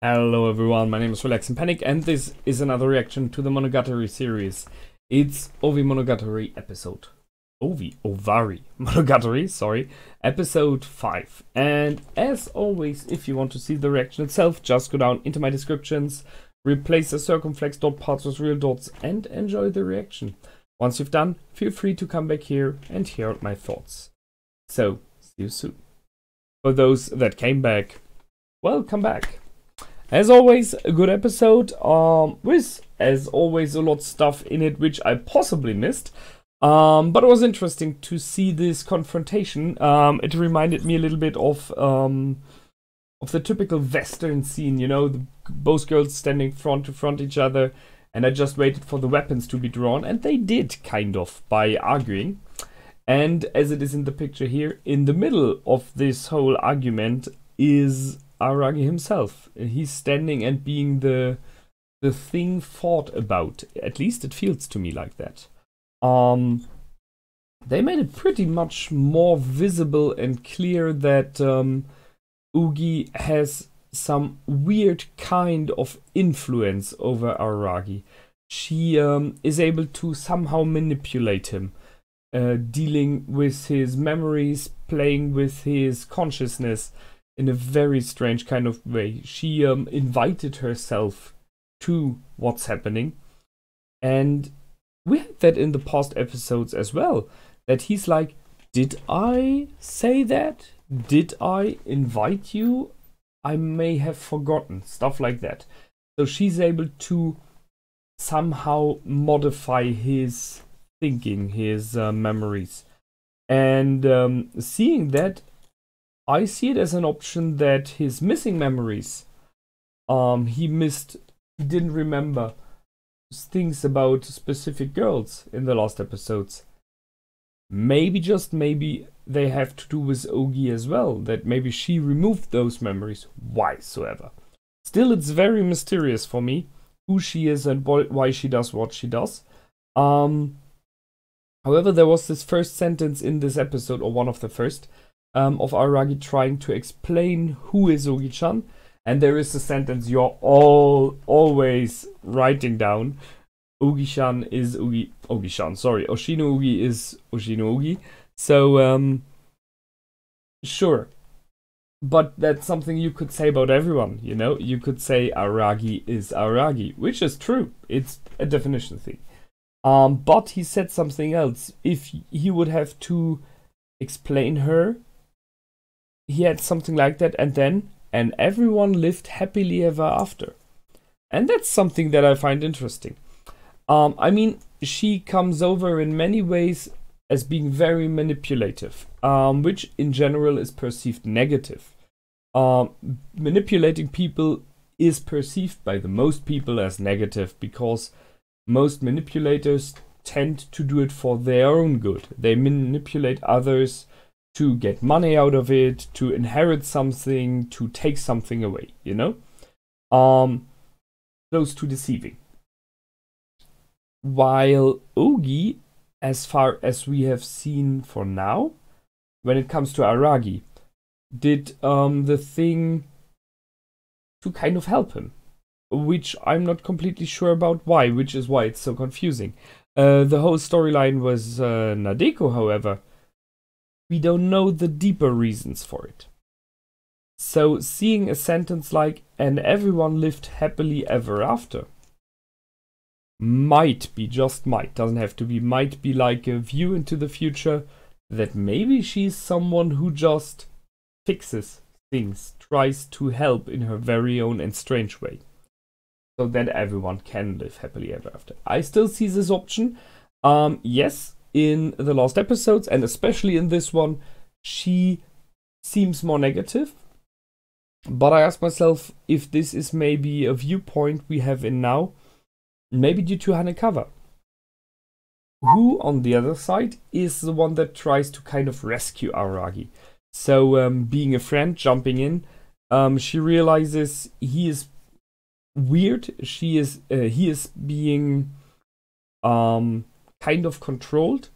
Hello everyone, my name is Relax and Panic, and this is another reaction to the Monogatari series. It's Ougi episode. Ovari Monogatari, sorry, episode 5. And as always, if you want to see the reaction itself, just go down into my descriptions, replace the circumflex dot parts with real dots, and enjoy the reaction. Once you've done, feel free to come back here and hear out my thoughts. So, see you soon. For those that came back, welcome back. As always, a good episode, with, as always, a lot of stuff in it which I possibly missed. But it was interesting to see this confrontation. It reminded me a little bit of the typical Western scene, you know, both girls standing front to front each other, and I just waited for the weapons to be drawn, and they did, kind of, by arguing. And as it is in the picture here, in the middle of this whole argument is Araragi himself. He's standing and being the thing fought about. At least it feels to me like that. They made it pretty much more visible and clear that Ougi has some weird kind of influence over Araragi. She is able to somehow manipulate him, dealing with his memories, playing with his consciousness in a very strange kind of way. She invited herself to what's happening, and we had that in the past episodes as well, that he's like, did I say that? Did I invite you? I may have forgotten, stuff like that. So she's able to somehow modify his thinking, his memories, and seeing that, I see it as an option that his missing memories, he didn't remember things about specific girls in the last episodes. Maybe, just maybe, they have to do with Ougi as well, that maybe she removed those memories, whysoever. Still, it's very mysterious for me who she is and why she does what she does. However, there was this first sentence in this episode, or one of the first, of Araragi trying to explain who is Ougi-chan, and there is a sentence you're always writing down. Ougi-chan is Ougi-chan, sorry, Oshino Ougi is Oshino Ougi. So, sure. But that's something you could say about everyone, you know? You could say Araragi is Araragi, which is true. It's a definition thing. But he said something else. If he would have to explain her, he had something like that, and everyone lived happily ever after. And that's something that I find interesting. I mean, she comes over in many ways as being very manipulative, which in general is perceived negative. Manipulating people is perceived by the most people as negative, because most manipulators tend to do it for their own good. They manipulate others to get money out of it, to inherit something, to take something away, you know? Close to deceiving. While Ougi, as far as we have seen for now, when it comes to Araragi, did the thing to kind of help him, which I'm not completely sure about why, which is why it's so confusing. The whole storyline was Nadeko, however. We don't know the deeper reasons for it. So seeing a sentence like, and everyone lived happily ever after, might be, just might, doesn't have to be, might be like a view into the future, that maybe she's someone who just fixes things, tries to help in her very own and strange way, so that everyone can live happily ever after. I still see this option. Yes, in the last episodes, and especially in this one, she seems more negative. But I ask myself if this is maybe a viewpoint we have in now, maybe due to Hanekawa, who, on the other side, is the one that tries to kind of rescue Araragi. So, being a friend, jumping in, she realizes he is weird. He is being kind of controlled,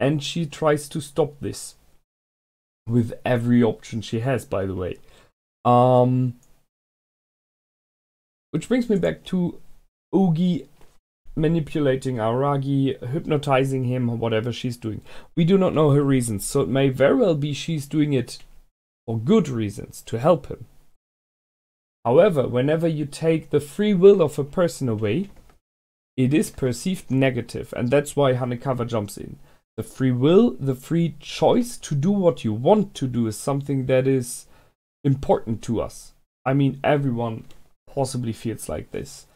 and she tries to stop this with every option she has, by the way. Which brings me back to Ougi manipulating Araragi, hypnotizing him, or whatever she's doing. We do not know her reasons, so it may very well be she's doing it for good reasons, to help him. However, whenever you take the free will of a person away, it is perceived negative, and that's why Hanekawa jumps in. The free will, the free choice to do what you want to do is something that is important to us. I mean, everyone possibly feels like this.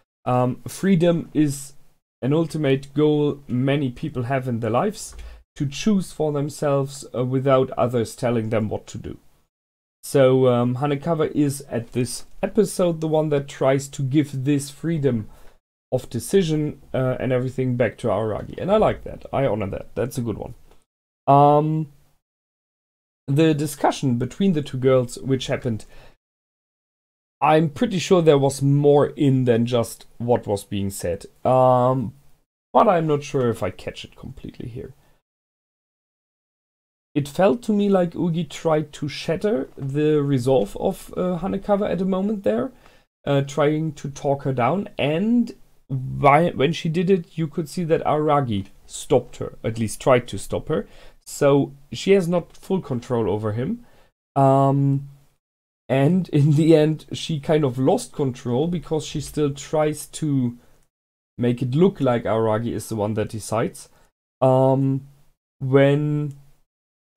Freedom is an ultimate goal many people have in their lives, to choose for themselves without others telling them what to do. So Hanekawa is at this episode the one that tries to give this freedom of decision and everything back to Araragi. And I like that. I honor that. That's a good one. The discussion between the two girls, which happened, I'm pretty sure there was more in than just what was being said. But I'm not sure if I catch it completely here. It felt to me like Ougi tried to shatter the resolve of Hanekawa at a moment there, trying to talk her down, and when she did it, you could see that Araragi stopped her, at least tried to stop her. So she has not full control over him. And in the end, she kind of lost control because she still tries to make it look like Araragi is the one that decides. When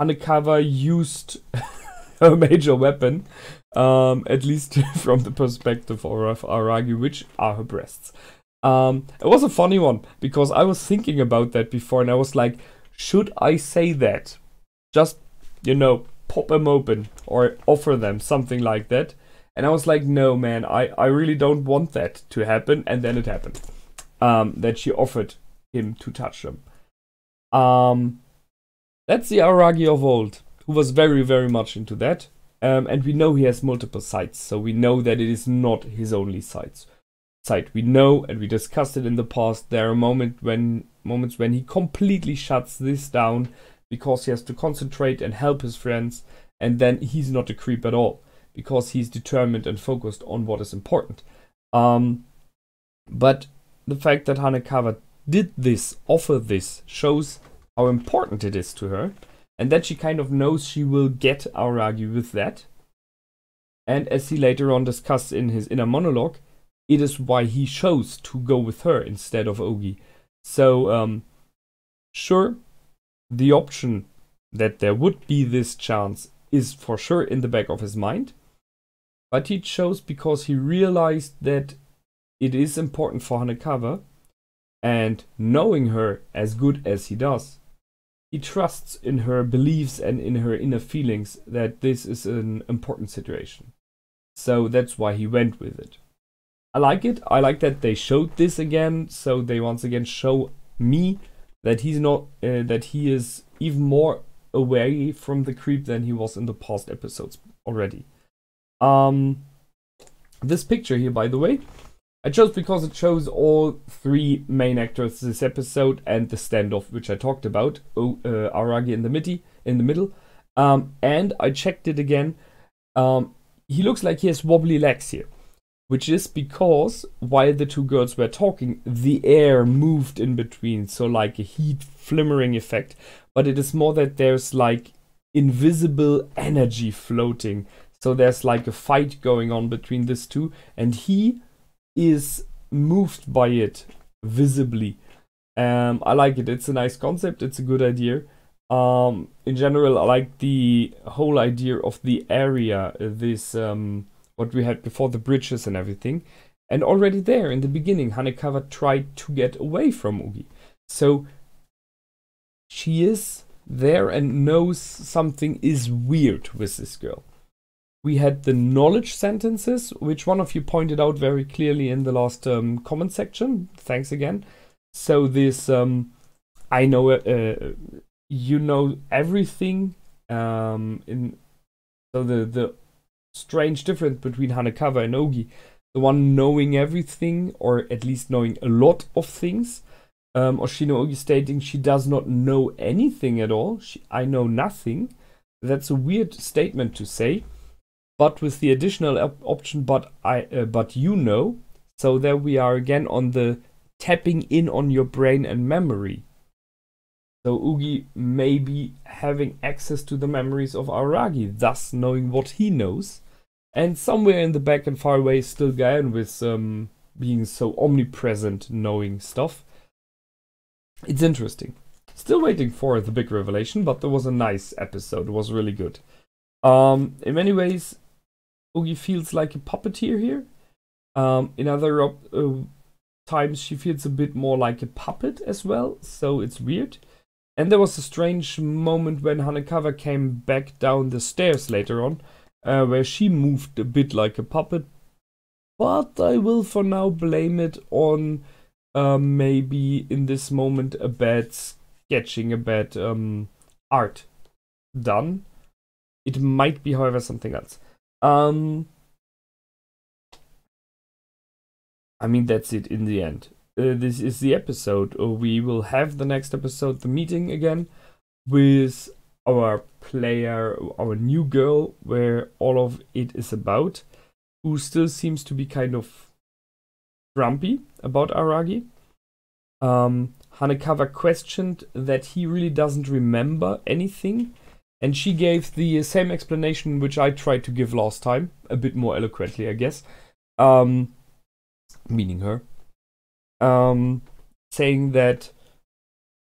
Hanekawa used her major weapon, at least from the perspective of Araragi, which are her breasts. It was a funny one, because I was thinking about that before, and I was like, should I say that? Just, you know, pop them open, or offer them, something like that. And I was like, no man, I really don't want that to happen, and then it happened. That she offered him to touch them. That's the Araragi of old, who was very, very much into that. And we know he has multiple sides, so we know that it is not his only side. We know, and we discussed it in the past, there are moments when he completely shuts this down because he has to concentrate and help his friends, and then he's not a creep at all because he's determined and focused on what is important. But the fact that Hanekawa did this, offered this, shows how important it is to her, and that she kind of knows she will get Araragi with that. And as he later on discussed in his inner monologue, it is why he chose to go with her instead of Ougi. So, sure, the option that there would be this chance is for sure in the back of his mind, but he chose because he realized that it is important for Hanekawa, and knowing her as good as he does, he trusts in her beliefs and in her inner feelings that this is an important situation. So that's why he went with it. I like it. I like that they showed this again, so they once again show me that he's not, that he is even more away from the creep than he was in the past episodes already. This picture here, by the way, I chose because it shows all three main actors this episode and the standoff, which I talked about, Araragi in the middle, and I checked it again. He looks like he has wobbly legs here, which is because while the two girls were talking, the air moved in between, so like a heat flimmering effect, but it is more that there's like invisible energy floating, so there's like a fight going on between these two, and he is moved by it visibly. I like it. It's a nice concept. It's a good idea. In general, I like the whole idea of the area, this what we had before, the bridges and everything. And already there in the beginning, Hanekawa tried to get away from Ougi. So she is there and knows something is weird with this girl. We had the knowledge sentences, which one of you pointed out very clearly in the last comment section. Thanks again. So this, I know, you know everything. So the strange difference between Hanekawa and Ougi, the one knowing everything, or at least knowing a lot of things. Oshino Ougi stating she does not know anything at all. I know nothing. That's a weird statement to say. But with the additional option, but you know, So there we are again on the tapping in on your brain and memory. So Ougi may be having access to the memories of Araragi, thus knowing what he knows. And somewhere in the back and far away is still Gaen with being so omnipresent, knowing stuff. It's interesting. Still waiting for the big revelation, but there was a nice episode. It was really good. In many ways, Ougi feels like a puppeteer here. In other times, she feels a bit more like a puppet as well, so it's weird. And there was a strange moment when Hanekawa came back down the stairs later on, where she moved a bit like a puppet. But I will for now blame it on maybe in this moment a bad sketching, a bad art done. It might be, however, something else. I mean, that's it in the end. This is the episode. We will have the next episode, the meeting again, with our player, our new girl, where all of it is about, who still seems to be kind of grumpy about Araragi. Hanekawa questioned that he really doesn't remember anything, and she gave the same explanation which I tried to give last time, a bit more eloquently, I guess, meaning her, saying that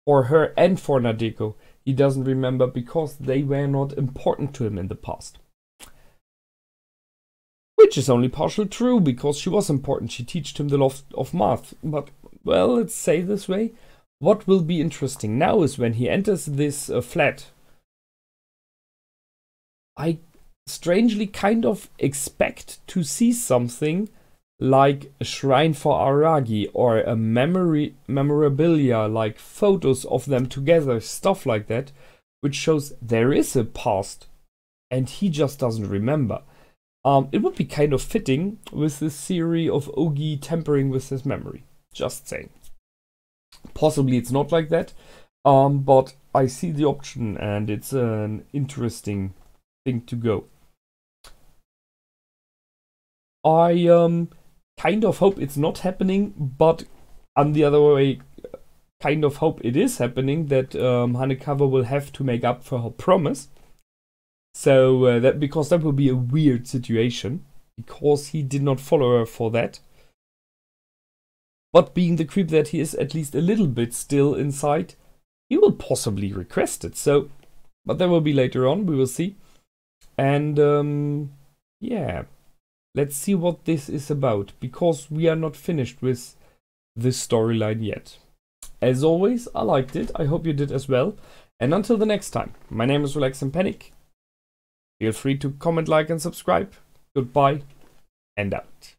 for her and for Nadeko, he doesn't remember because they were not important to him in the past. Which is only partially true, because she was important. She taught him the love of math. But, well, let's say this way. What will be interesting now is when he enters this flat. I strangely kind of expect to see something like a shrine for Araragi or a memorabilia, like photos of them together, stuff like that, which shows there is a past and he just doesn't remember. It would be kind of fitting with this theory of Ougi tampering with his memory. Just saying. Possibly it's not like that, but I see the option and it's an interesting thing to go. I kind of hope it's not happening, but on the other way, kind of hope it is happening, that Hanekawa will have to make up for her promise. So because that will be a weird situation, because he did not follow her for that. But being the creep that he is, at least a little bit still inside, he will possibly request it. So, but that will be later on, we will see. And yeah, let's see what this is about, because we are not finished with this storyline yet. As always, I liked it, I hope you did as well. And until the next time, my name is Relax and Panic. Feel free to comment, like and subscribe. Goodbye and out.